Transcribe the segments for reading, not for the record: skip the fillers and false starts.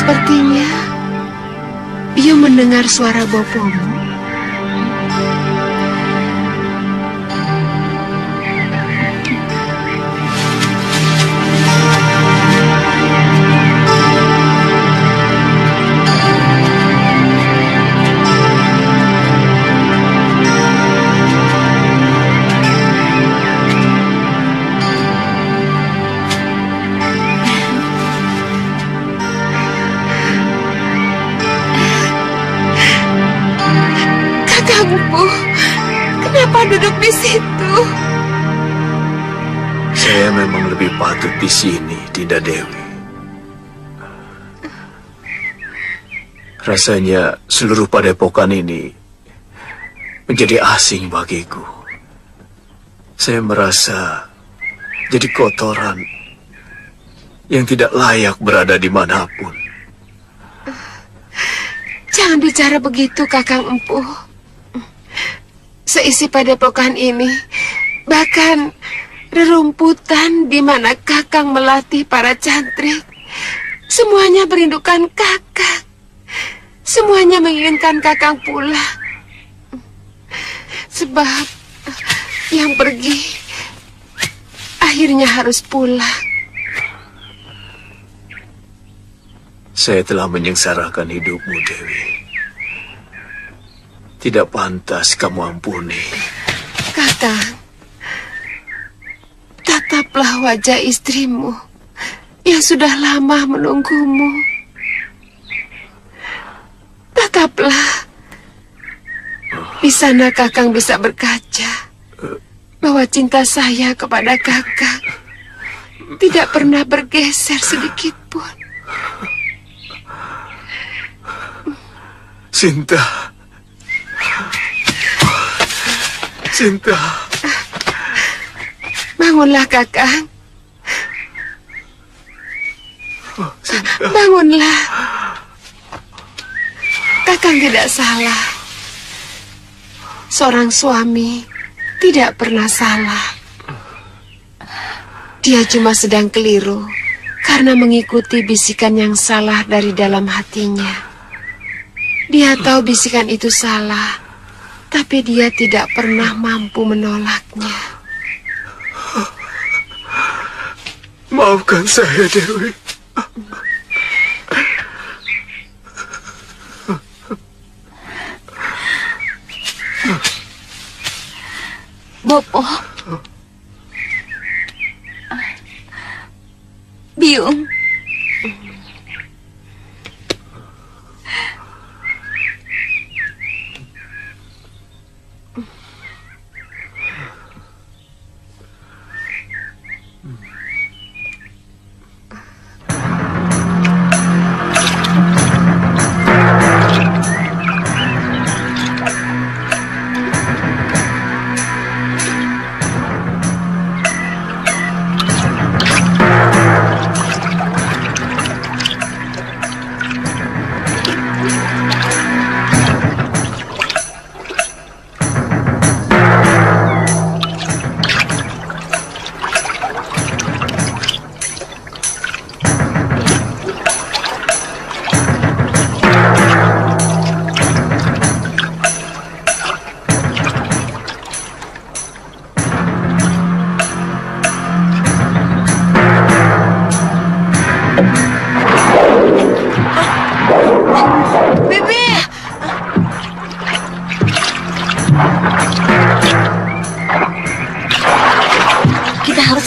Sepertinya Biu mendengar suara bopomu. Kenapa duduk di situ? Saya memang lebih patut di sini, Dinda Dewi. Rasanya seluruh padepokan ini menjadi asing bagiku. Saya merasa jadi kotoran yang tidak layak berada dimanapun. Jangan bicara begitu, Kakang Empuh. Seisi padepokan ini, bahkan rerumputan di mana Kakang melatih para cantrik, semuanya merindukan Kakang. Semuanya menginginkan Kakang pulang. Sebab yang pergi akhirnya harus pulang. Saya telah menyengsarakan hidupmu, Dewi. Tidak pantas kamu ampuni. Kakang, tataplah wajah istrimu yang sudah lama menunggumu. Tataplah. Di sana Kakang bisa berkaca bahwa cinta saya kepada Kakang tidak pernah bergeser sedikit pun. Sinta. Sinta. Bangunlah, Kakang. Oh, Sinta. Bangunlah. Kakang tidak salah. Seorang suami tidak pernah salah. Dia cuma sedang keliru karena mengikuti bisikan yang salah dari dalam hatinya. Dia tahu bisikan itu salah, tapi dia tidak pernah mampu menolaknya. Maafkan saya, Dewi. Bopo. Biung.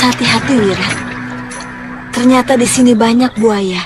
Hati-hati, Wira. Ternyata di sini banyak buaya.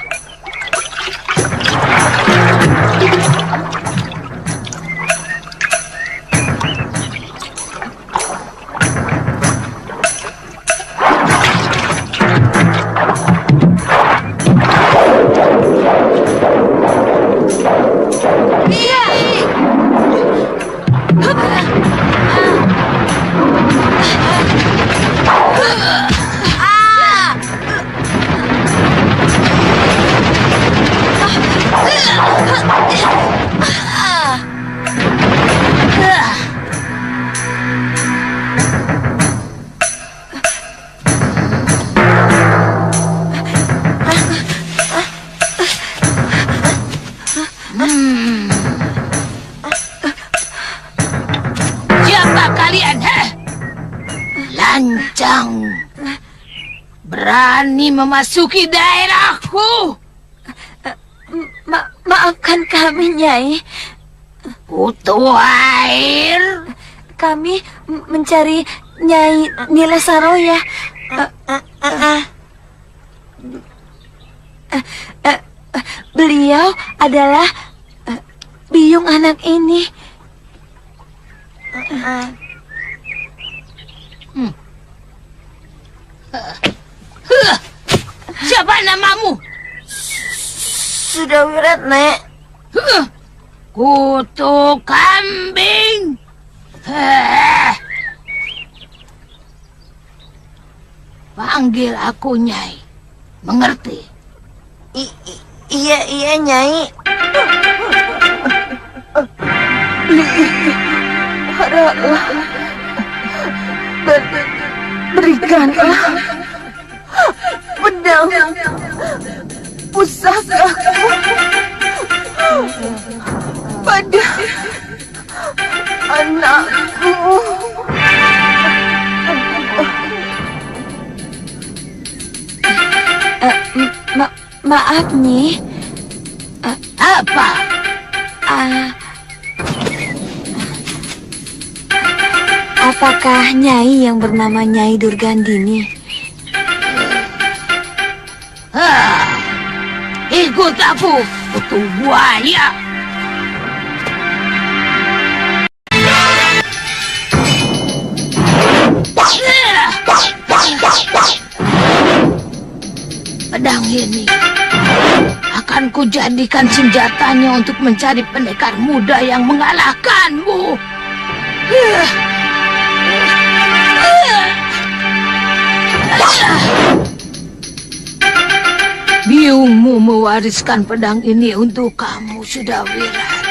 berani memasuki daerahku? Maafkan kami, Nyai. Kutu air. Kami mencari Nyai Nila Saroya. Beliau adalah biung anak ini. Siapa namamu? Sudah Wirat, Nek. Kutu kambing. Panggil aku Nyai. Mengerti? Iya, Nyai. Haraplah berikanlah pedang pusakaku pada anakku. Maaf, Nyi. Apa? Apakah Nyai yang bernama Nyai Durgandini? Ikut aku, kutu buaya. Pedang ini akan kujadikan senjatanya untuk mencari pendekar muda yang mengalahkanmu. Biungmu mewariskan pedang ini untuk kamu, sudah Wirat.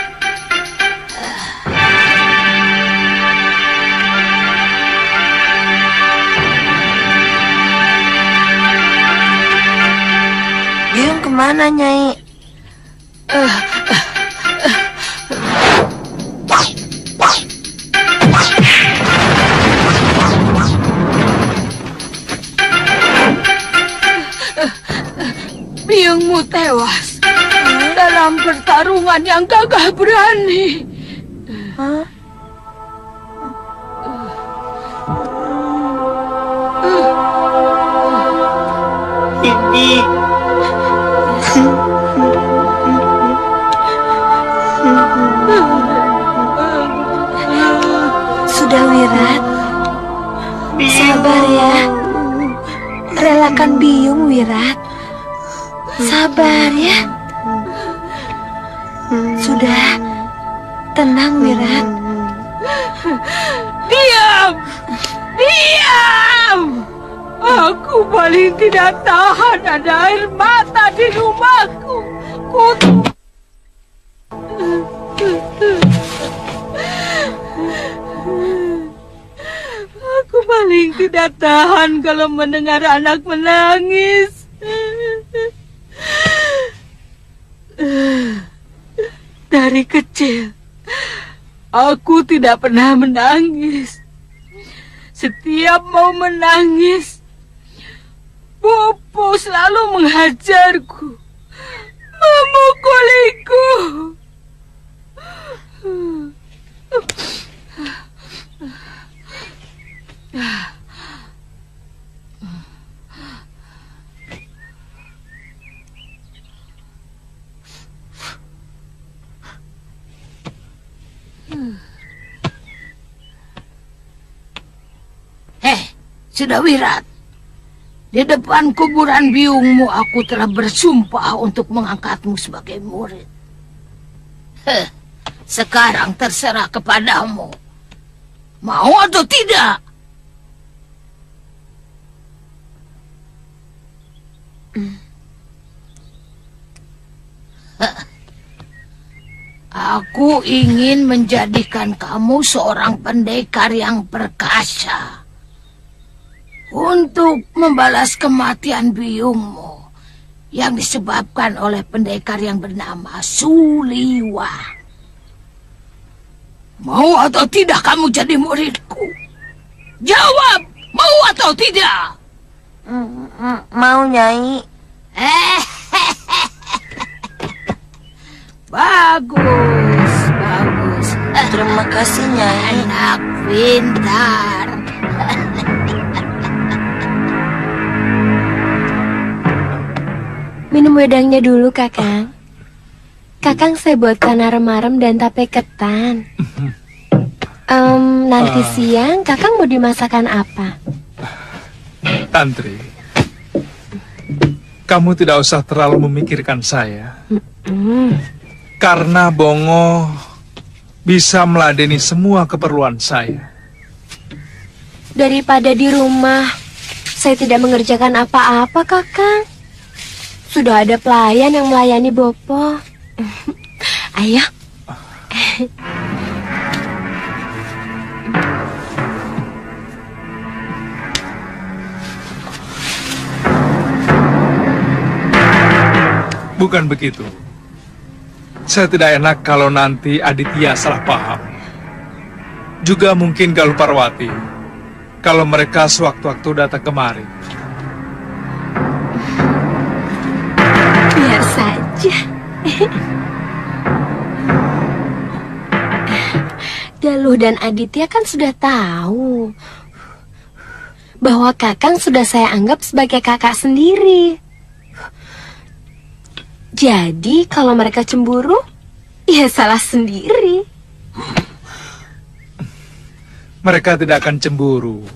Biung kemana, Nyai? Biungmu tewas dalam pertarungan yang gagah berani. Ibu. Sudah Wirat, sabar ya. Relakan Biung, Wirat. Sabar ya. Sudah, tenang Wirat. Diam! Diam! Aku paling tidak tahan ada air mata di rumahku. Aku paling tidak tahan kalau mendengar anak menangis. Dari kecil, aku tidak pernah menangis. Setiap mau menangis, Bopo selalu menghajarku, memukuliku. Sudah Wirat, di depan kuburan biungmu aku telah bersumpah untuk mengangkatmu sebagai murid. Sekarang terserah kepadamu. Mau atau tidak? Aku ingin menjadikan kamu seorang pendekar yang perkasa. Untuk membalas kematian biungmu yang disebabkan oleh pendekar yang bernama Suliwa. Mau atau tidak kamu jadi muridku? Jawab, mau atau tidak? Mau, Nyai. Eh, bagus, bagus. Terima kasih, Nyai. Anak pintar. Minum wedangnya dulu, Kakang. Kakang saya buatkan arem-arem dan tape ketan. Nanti siang Kakang mau dimasakan apa? Tantri, kamu tidak usah terlalu memikirkan saya. Karena Bongo bisa meladeni semua keperluan saya. Daripada di rumah, saya tidak mengerjakan apa-apa, Kakang. Sudah ada pelayan yang melayani Bopo. Ayo. Bukan begitu. Saya tidak enak kalau nanti Aditya salah paham. Juga mungkin Galuh Parwati kalau mereka sewaktu-waktu datang kemari. Biar saja. Galuh dan Aditya kan sudah tahu bahwa Kakang sudah saya anggap sebagai kakak sendiri. Jadi kalau mereka cemburu, ya salah sendiri. Mereka tidak akan cemburu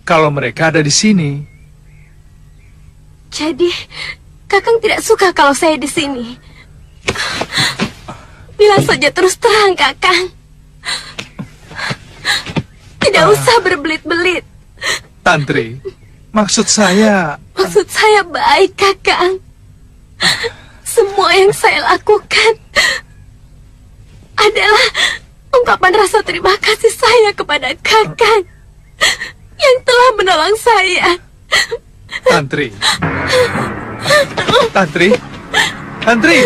kalau mereka ada di sini. Jadi Kakang tidak suka kalau saya di sini. Bilang saja terus terang, Kakang. Tidak usah berbelit-belit. Tantri, maksud saya... Maksud saya baik, Kakang. Semua yang saya lakukan adalah ungkapan rasa terima kasih saya kepada Kakang yang telah menolong saya. Tantri. Tantri. Tantri.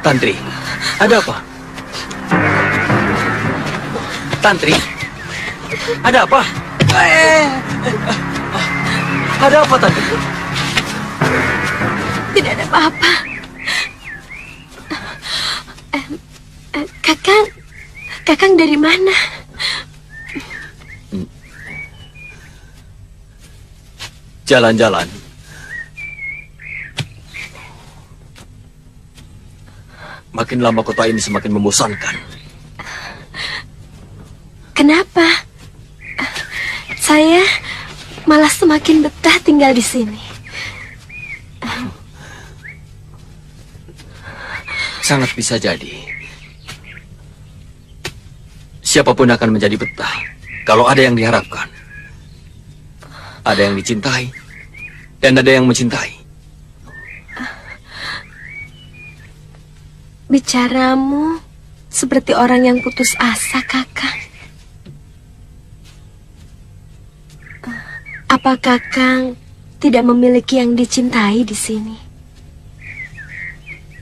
Tantri, ada apa? Tantri, ada apa? Ada apa, Tantri? Tidak ada apa-apa. Kakang dari mana? Jalan-jalan. Makin lama kota ini semakin membosankan. Kenapa? Saya malah semakin betah tinggal di sini. Sangat bisa jadi. Siapapun akan menjadi betah kalau ada yang diharapkan. Ada yang dicintai dan ada yang mencintai. Bicaramu seperti orang yang putus asa, Kakang. Apa Kakang tidak memiliki yang dicintai di sini?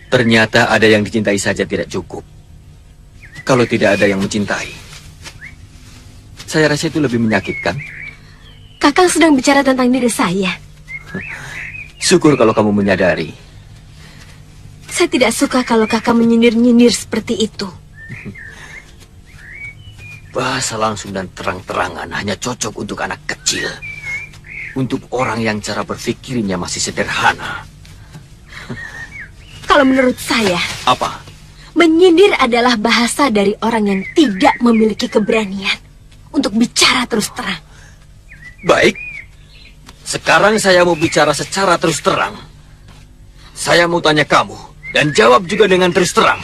Ternyata ada yang dicintai saja tidak cukup. Kalau tidak ada yang mencintai, saya rasa itu lebih menyakitkan. Kakang sedang bicara tentang diri saya. Syukur kalau kamu menyadari. Saya tidak suka kalau Kakang menyindir-nyindir seperti itu. Bahasa langsung dan terang-terangan hanya cocok untuk anak kecil. Untuk orang yang cara berpikirnya masih sederhana. Kalau menurut saya, Apa? menyindir adalah bahasa dari orang yang tidak memiliki keberanian untuk bicara terus terang. Baik. Sekarang saya mau bicara secara terus terang. Saya mau tanya kamu, dan jawab juga dengan terus terang.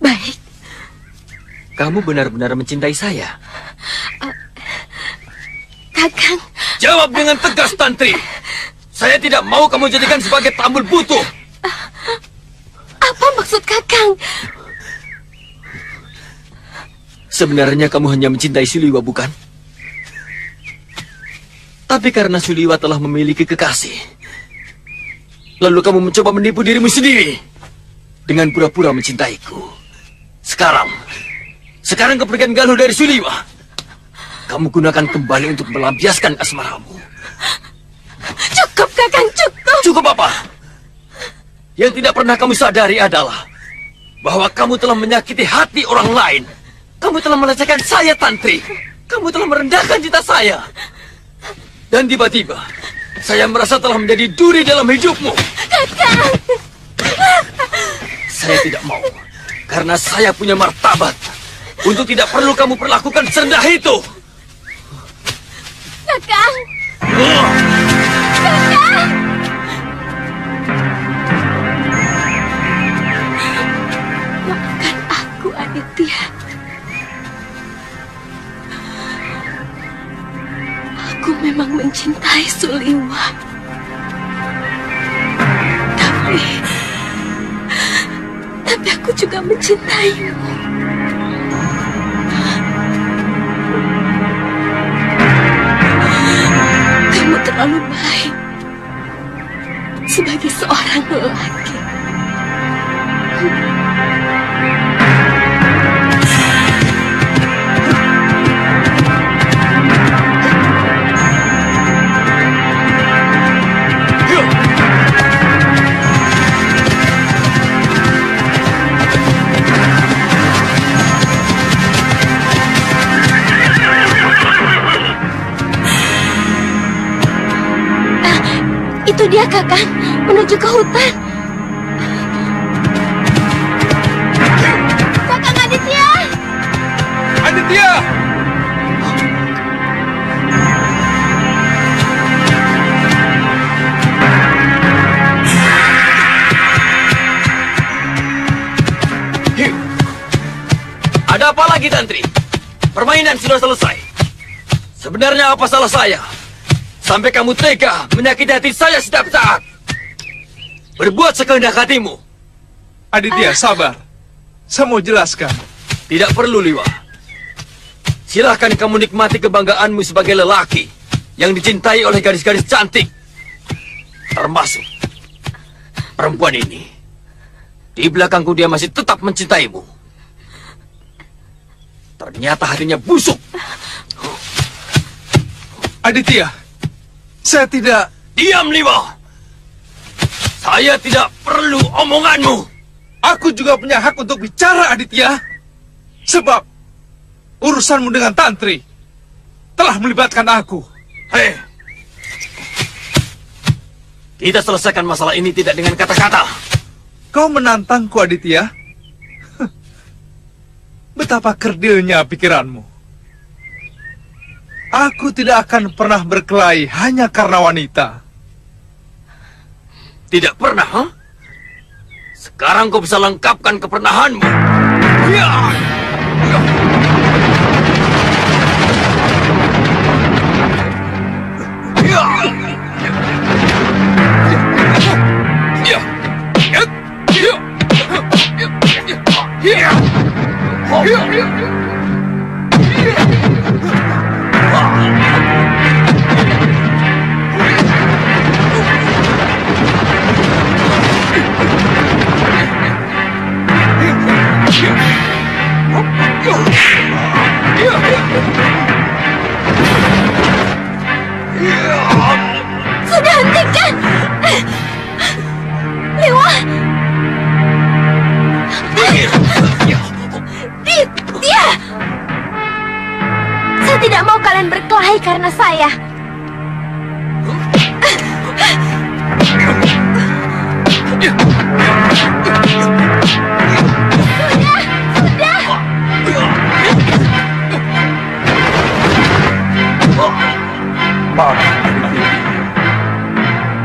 Baik. Kamu benar-benar mencintai saya? Kakang, Jawab dengan tegas, Tantri. Saya tidak mau kamu jadikan sebagai tambul butuh. Apa maksud Kakang? Sebenarnya kamu hanya mencintai Suliwa, bukan? Tapi karena Suliwa telah memiliki kekasih, lalu kamu mencoba menipu dirimu sendiri dengan pura-pura mencintaiku. Sekarang kepergian Galuh dari Suliwa, kamu gunakan kembali untuk melampiaskan asmaramu. Cukup, Kakang, cukup. Cukup apa? Yang tidak pernah kamu sadari adalah bahwa kamu telah menyakiti hati orang lain. Kamu telah melecehkan saya, Tantri. Kamu telah merendahkan cinta saya. Dan tiba-tiba, saya merasa telah menjadi duri dalam hidupmu. Kakang! Saya tidak mau, karena saya punya martabat. Untuk tidak perlu kamu perlakukan serendah itu. Kakang! Oh. Kakang! Maafkan aku, Aditya. Aku memang mencintai Suliwa. Tapi aku juga mencintaimu. Kamu terlalu baik sebagai seorang lelaki. Itu dia, Kakang, menuju ke hutan. Kakang Aditya! Aditya! Ada apa lagi, Tantri? Permainan sudah selesai. Sebenarnya apa salah saya? Sampai kamu tega menyakiti hati saya setiap saat. Berbuat sekehendak hatimu. Aditya, sabar. Saya mau jelaskan. Tidak perlu, Liwa. Silahkan kamu nikmati kebanggaanmu sebagai lelaki yang dicintai oleh gadis-gadis cantik. Termasuk perempuan ini. Di belakangku dia masih tetap mencintaimu. Ternyata hatinya busuk. Aditya, saya tidak... Diam, Liwa. Saya tidak perlu omonganmu. Aku juga punya hak untuk bicara, Aditya. Sebab urusanmu dengan Tantri telah melibatkan aku. Hei, kita selesaikan masalah ini tidak dengan kata-kata. Kau menantangku, Aditya. Betapa kerdilnya pikiranmu. Aku tidak akan pernah berkelahi hanya karena wanita. Tidak pernah, huh? Sekarang kau bisa lengkapkan kepernahanmu. Ya! Ya! Ya! Ya! Ya! Ya! Ya! Ya! Sudah hentikan! Liwa! Dia! Saya tidak mau kalian berkelahi karena saya. Sudah! Maaf, Aditya.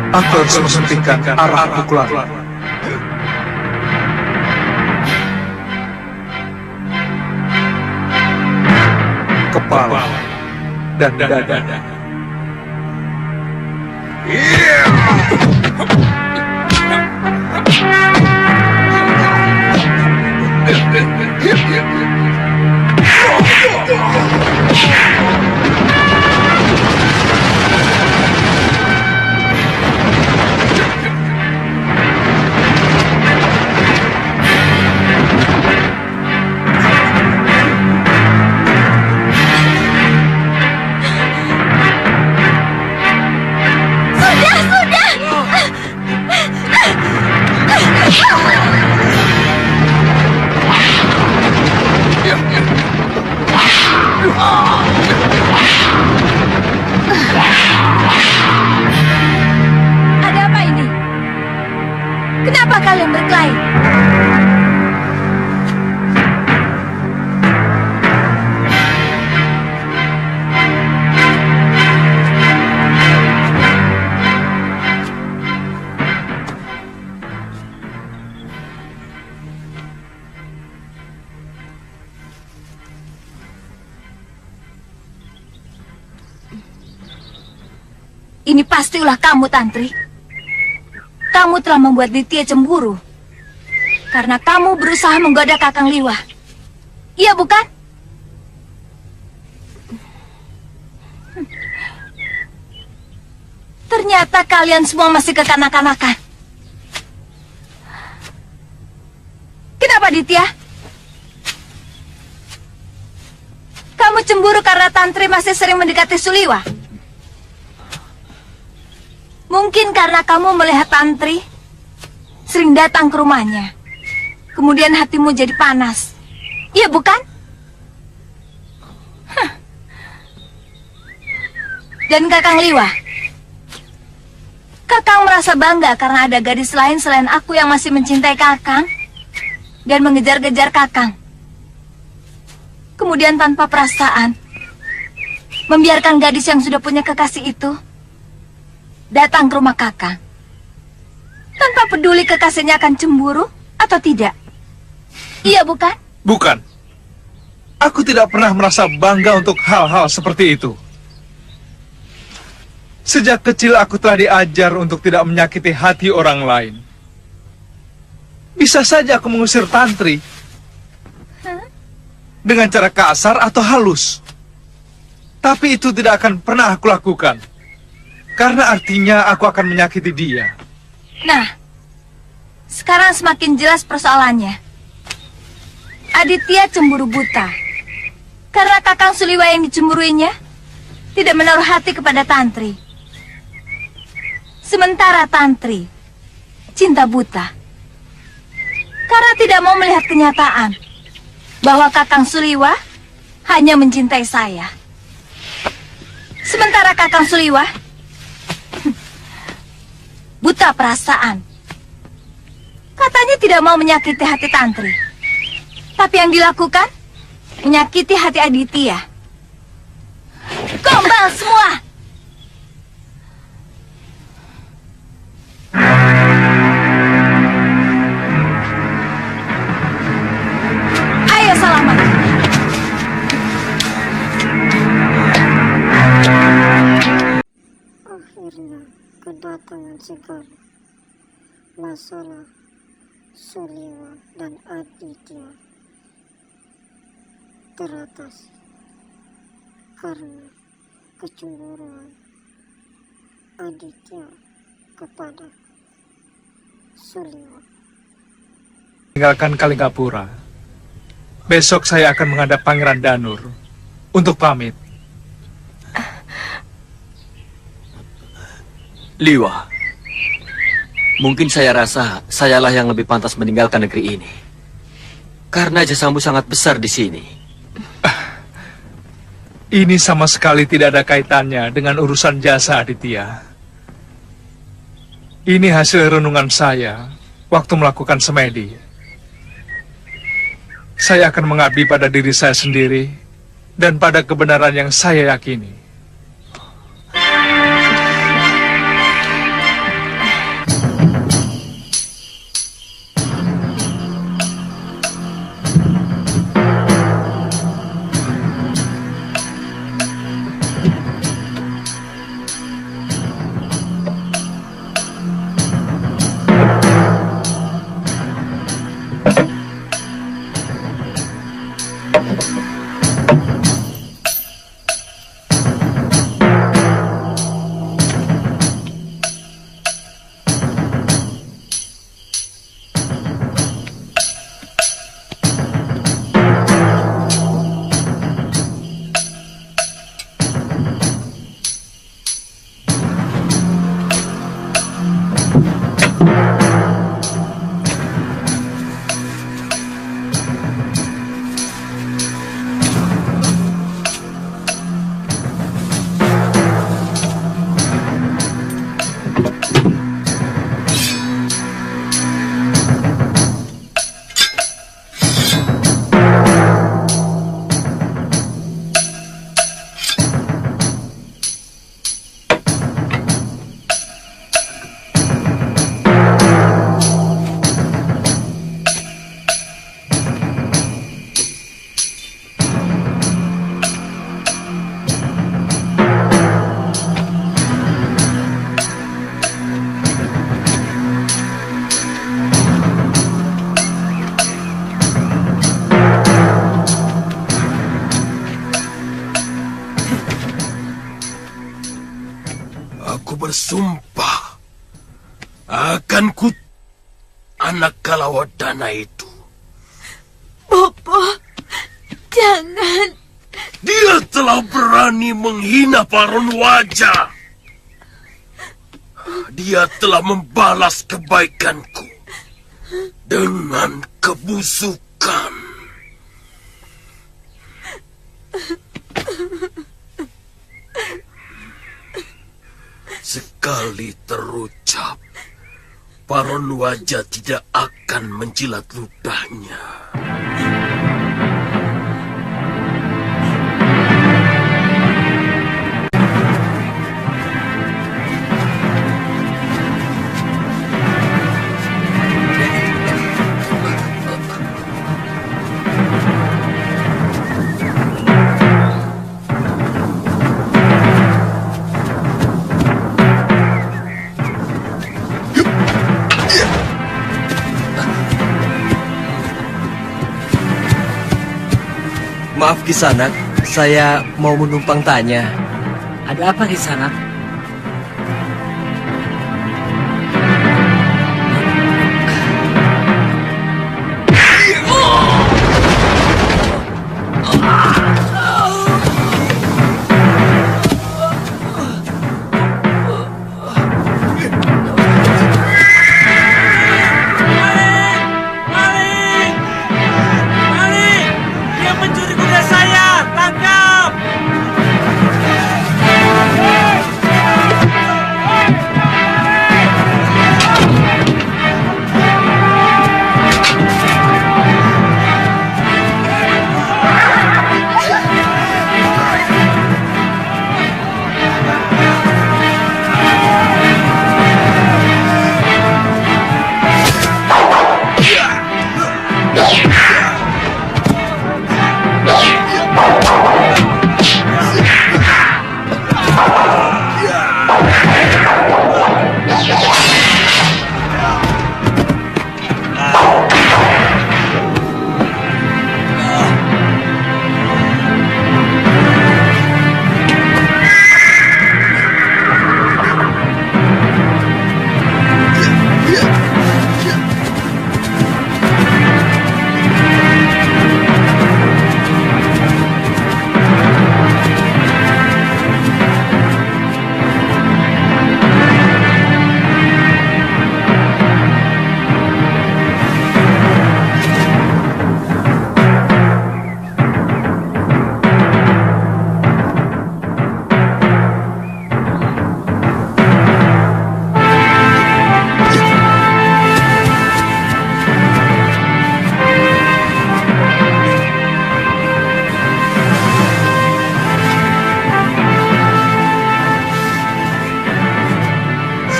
Aku harus menghentikan arah pukulan. Kepala dan dada. Ada apa ini? Kenapa kalian berkelahi? Ini pasti ulah kamu, Tantri. Kamu telah membuat Ditya cemburu. Karena kamu berusaha menggoda Kakang Liwah. Iya, bukan? Ternyata kalian semua masih kekanak-kanakan. Kenapa, Ditya? Kamu cemburu karena Tantri masih sering mendekati Suliwa? Mungkin karena kamu melihat Tantri sering datang ke rumahnya. Kemudian hatimu jadi panas. Iya, bukan? Hah. Dan Kakang Liwah? Kakang merasa bangga karena ada gadis lain selain aku yang masih mencintai Kakang dan mengejar-gejar Kakang. Kemudian tanpa perasaan, membiarkan gadis yang sudah punya kekasih itu datang ke rumah Kakang. Tanpa peduli kekasihnya akan cemburu atau tidak. Iya, bukan? Bukan. Aku tidak pernah merasa bangga untuk hal-hal seperti itu. Sejak kecil aku telah diajar untuk tidak menyakiti hati orang lain. Bisa saja aku mengusir Tantri dengan cara kasar atau halus. Tapi itu tidak akan pernah aku lakukan. Karena artinya aku akan menyakiti dia. Nah, sekarang semakin jelas persoalannya. Aditya cemburu buta. Karena Kakang Suliwa yang dicemburuinya tidak menaruh hati kepada Tantri. Sementara Tantri cinta buta. Karena tidak mau melihat kenyataan bahwa Kakang Suliwa hanya mencintai saya. Sementara Kakang Suliwa buta perasaan. Katanya tidak mau menyakiti hati Tantri. Tapi yang dilakukan menyakiti hati Aditya. Gombal semua. Ayo Salaman. Akhirnya kedatangan segala masalah Suliwa dan Aditya teratas karena kecemburuan Aditya kepada Suliwa. Tinggalkan Kalingapura. Besok saya akan menghadap Pangeran Danur untuk pamit. Liwah, mungkin saya rasa sayalah yang lebih pantas meninggalkan negeri ini. Karena jasamu sangat besar di sini. Ini sama sekali tidak ada kaitannya dengan urusan jasa Aditya. Ini hasil renungan saya waktu melakukan semedi. Saya akan mengabdi pada diri saya sendiri dan pada kebenaran yang saya yakini. bersumpah akan anak Kalawadana itu. Bopo, jangan. Dia telah berani menghina Paron Wajah. Dia telah membalas kebaikanku dengan kebusukan. Sekali terucap, Paron Wajah tidak akan menjilat ludahnya. Maaf Kisanak, saya mau menumpang tanya. Ada apa Kisanak?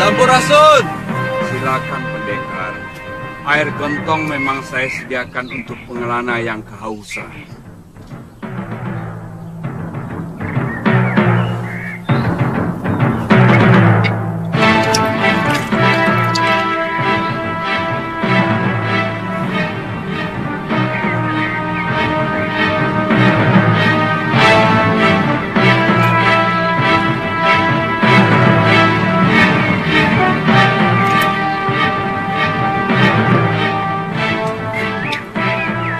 Sampurasun. Silakan pendekar. Air gentong memang saya sediakan untuk pengelana yang kehausan.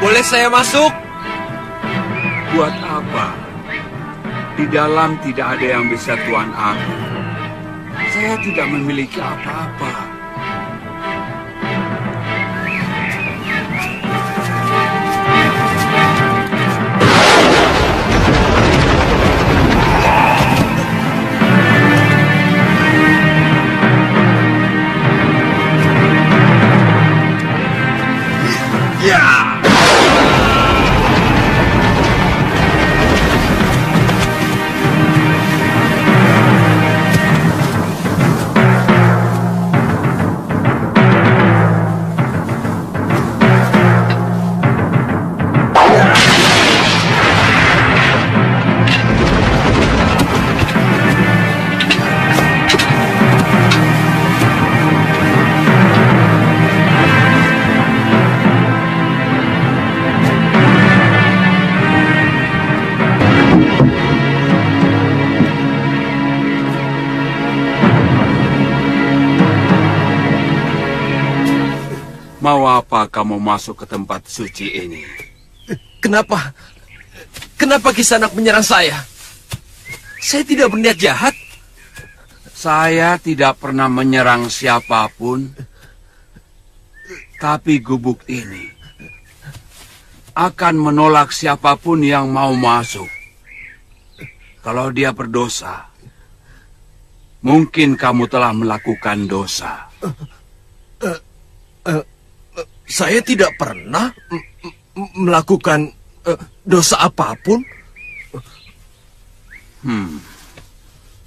Boleh saya masuk? Buat apa? Di dalam tidak ada yang bisa Tuan ambil. Saya tidak memiliki apa-apa. Mau apa kamu masuk ke tempat suci ini? Kenapa? Kenapa Kisanak menyerang saya? Saya tidak berniat jahat. Saya tidak pernah menyerang siapapun. Tapi gubuk ini akan menolak siapapun yang mau masuk. Kalau dia berdosa, mungkin kamu telah melakukan dosa. Saya tidak pernah melakukan dosa apapun.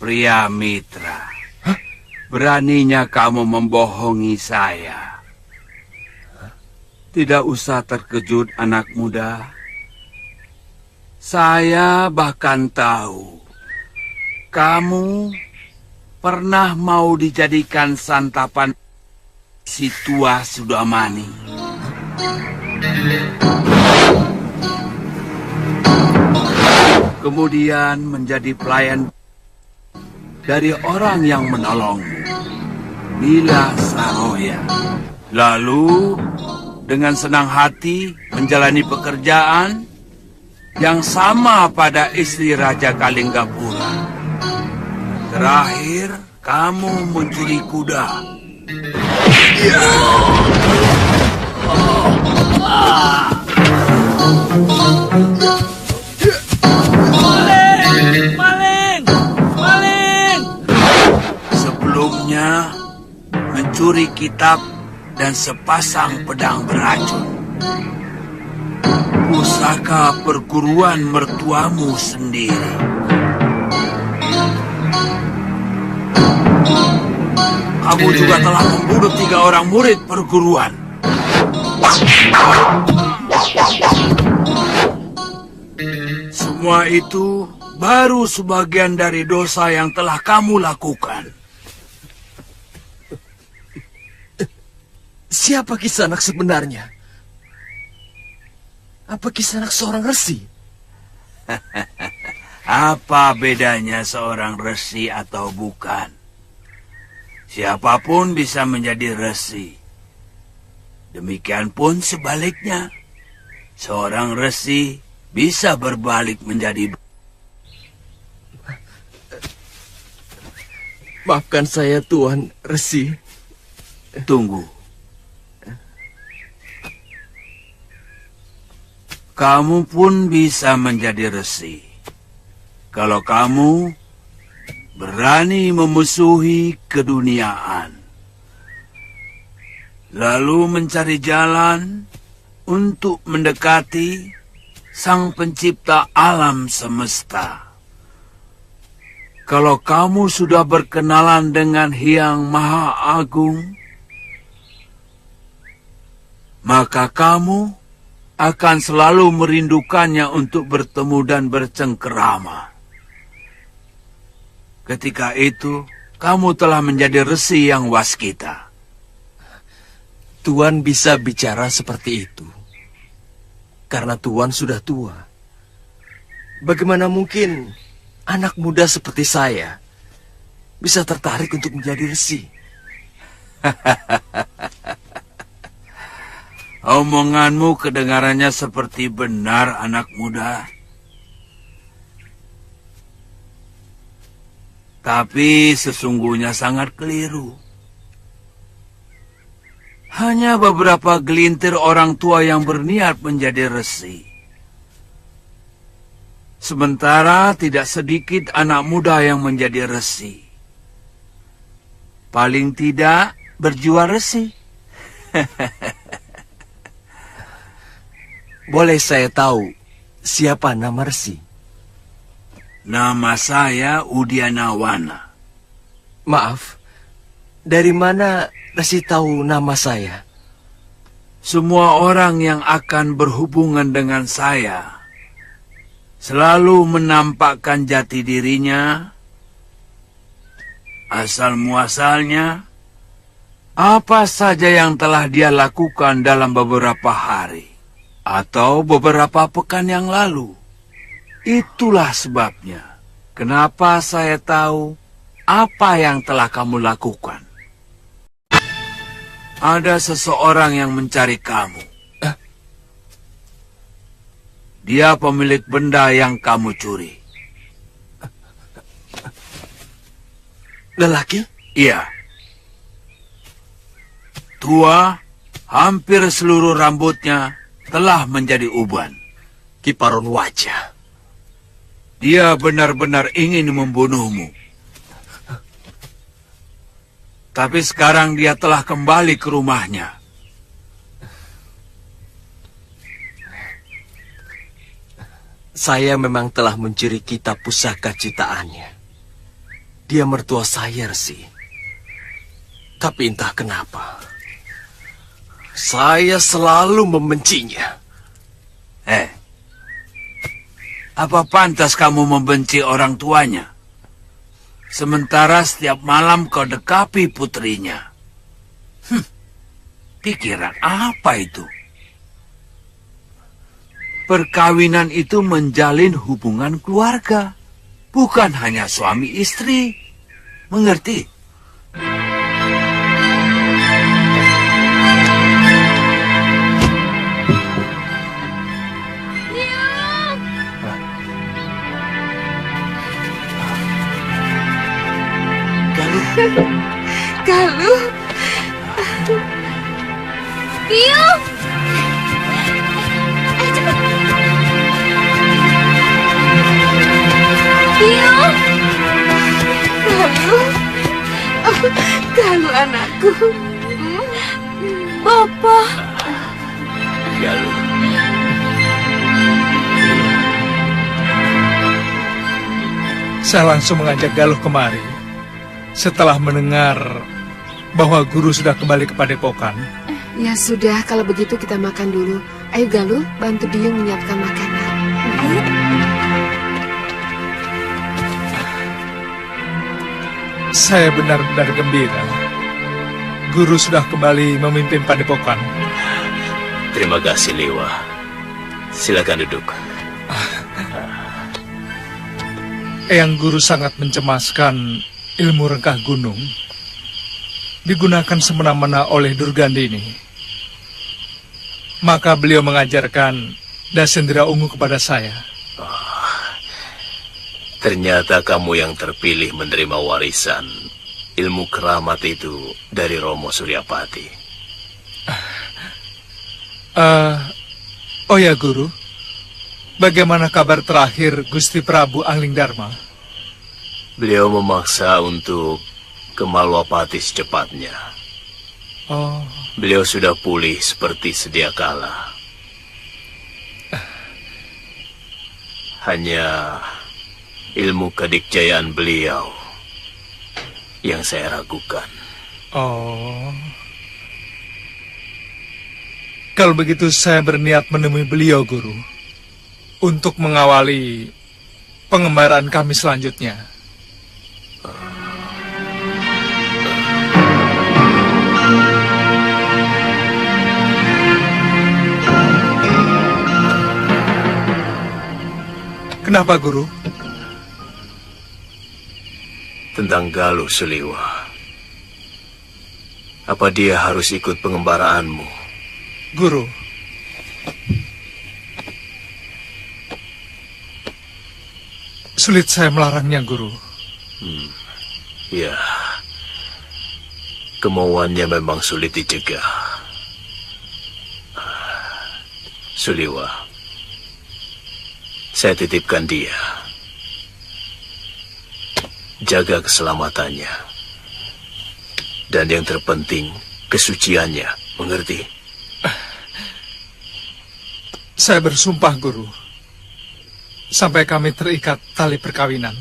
Pria mitra, beraninya kamu membohongi saya. Tidak usah terkejut, anak muda. Saya bahkan tahu kamu pernah mau dijadikan santapan si tua Sudamani. Kemudian menjadi pelayan dari orang yang menolongmu, Mila Saroya. Lalu dengan senang hati menjalani pekerjaan yang sama pada istri Raja Kalinggapura. Terakhir, kamu mencuri kuda. Maling! Sebelumnya, mencuri kitab dan sepasang pedang beracun. Pusaka perguruan mertuamu sendiri. Kamu juga telah membunuh 3 orang murid perguruan. Semua itu baru sebagian dari dosa yang telah kamu lakukan. Siapa Kisanak sebenarnya? Apa Kisanak seorang resi? Apa bedanya seorang resi atau bukan? Siapapun bisa menjadi resi. Demikian pun sebaliknya. Seorang resi bisa berbalik menjadi... Maafkan saya, Tuan Resi. Tunggu. Kamu pun bisa menjadi resi. Kalau kamu berani memusuhi keduniaan. Lalu mencari jalan untuk mendekati Sang Pencipta alam semesta. Kalau kamu sudah berkenalan dengan Hyang Maha Agung, maka kamu akan selalu merindukannya untuk bertemu dan bercengkerama. Ketika itu, kamu telah menjadi resi yang waskita. Tuan bisa bicara seperti itu karena Tuan sudah tua. Bagaimana mungkin anak muda seperti saya bisa tertarik untuk menjadi resi? Omonganmu kedengarannya seperti benar, anak muda. Tapi sesungguhnya sangat keliru. Hanya beberapa gelintir orang tua yang berniat menjadi resi. Sementara tidak sedikit anak muda yang menjadi resi. Paling tidak berjiwa resi. Boleh saya tahu siapa nama resi? Nama saya Udianawana. Maaf, dari mana resi tahu nama saya? Semua orang yang akan berhubungan dengan saya selalu menampakkan jati dirinya, asal-muasalnya, apa saja yang telah dia lakukan dalam beberapa hari atau beberapa pekan yang lalu. Itulah sebabnya kenapa saya tahu apa yang telah kamu lakukan. Ada seseorang yang mencari kamu. Dia pemilik benda yang kamu curi. Lelaki? Iya. Tua, hampir seluruh rambutnya telah menjadi uban. Ki Paron Wajah. Dia benar-benar ingin membunuhmu. Tapi sekarang dia telah kembali ke rumahnya. Saya memang telah mencuri kitab pusaka ciptaannya. Dia mertua saya, Resi. Tapi entah kenapa, saya selalu membencinya. Apa pantas kamu membenci orang tuanya? Sementara setiap malam kau dekapi putrinya. Pikiran apa itu? Perkawinan itu menjalin hubungan keluarga, bukan hanya suami istri. Mengerti? Galuh. Biung! Cepat! Biung! Galuh. Oh, Galuh anakku. Bopo! Galuh. Saya langsung mengajak Galuh kemari. Setelah mendengar bahwa guru sudah kembali ke padepokan. Ya sudah, kalau begitu kita makan dulu. Ayo Galuh, bantu Biung menyiapkan makanan. Saya benar-benar gembira. Guru sudah kembali memimpin padepokan. Terima kasih, Lewa. Silakan duduk. Eyang Guru sangat mencemaskan ilmu rengkah gunung. Digunakan semena-mena oleh Durgandini. Maka beliau mengajarkan Dasendra Ungu kepada saya. Ternyata kamu yang terpilih menerima warisan ilmu keramat itu dari Romo Suryapati. Oh ya Guru, bagaimana kabar terakhir Gusti Prabu Angling Dharma? Beliau memaksa untuk ke Malwapati secepatnya. Oh. Beliau sudah pulih seperti sedia kala. Hanya ilmu kedikjayaan beliau yang saya ragukan. Oh. Kalau begitu saya berniat menemui beliau, Guru, untuk mengawali pengembaraan kami selanjutnya. Kenapa, Guru? Tentang Galuh Suliwa. Apa dia harus ikut pengembaraanmu? Guru, sulit saya melarangnya, Guru. Ya, kemauannya memang sulit dicegah. Suliwa, saya titipkan dia. Jaga keselamatannya. Dan yang terpenting, kesuciannya. Mengerti? Saya bersumpah, Guru. Sampai kami terikat tali perkawinan.